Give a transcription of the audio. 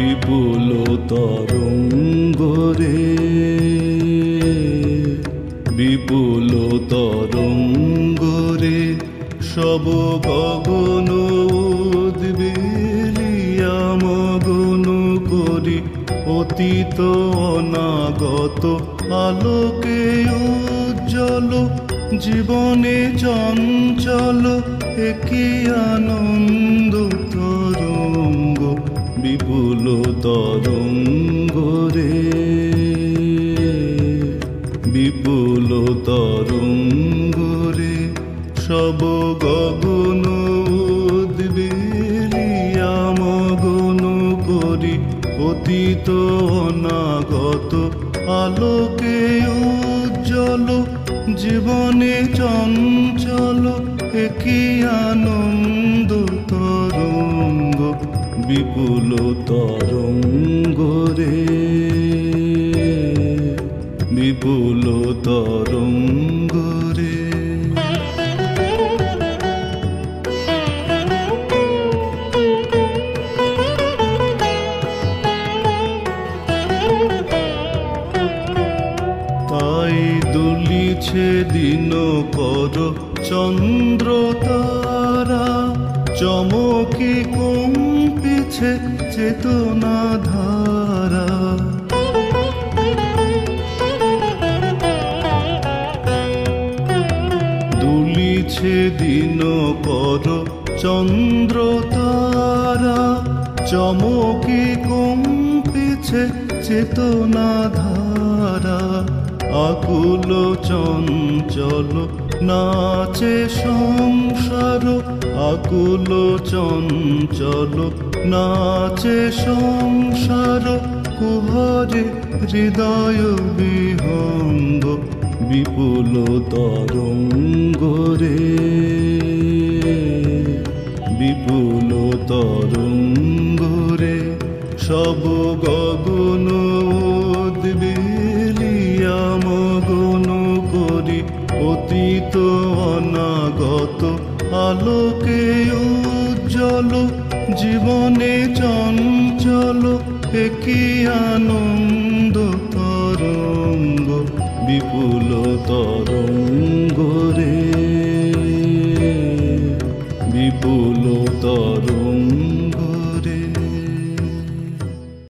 বিপুল তরঙ্গ রে, বিপুল তরঙ্গ রে, সব গগন উদ্বেলিয়া মগন করি অতীত অনাগত আলোকে উজ্জ্বল জীবনে চঞ্চল একই আনন্দ তরঙ্গ বিপুল তরঙ্গ রে, বিপুল তরঙ্গ রে, সব গগন উদ্বেলিয়া মগন করি অতীত অনাগত আলোকে উজ্জ্বল জীবনে চঞ্চল একই আনন্দ তরঙ্গ বিপুল তরঙ্গ রে, বিপুল তরঙ্গ রে। তাই দুলিছে দিনকর চন্দ্র তারা, চমকি কম্পিছে চেতনা ধারা। দুলিছে দিনকর চন্দ্র তারা, চমকি কম্পিছে চেতনা ধারা। আকুল চঞ্চল নাচে সংসার, আকুল চঞ্চল নাচে সংসার। কুহরে হৃদয় বিহঙ্গ বিপুল তরঙ্গ রে, বিপুল তরঙ্গ রে, সব গগন উদ্বেলিয়া মগন করি অতীত অনাগত আলোকে উজ্জ্বল জীবনে চঞ্চল একই আনন্দ তরঙ্গ বিপুল তরঙ্গ রে, বিপুল তরঙ্গ।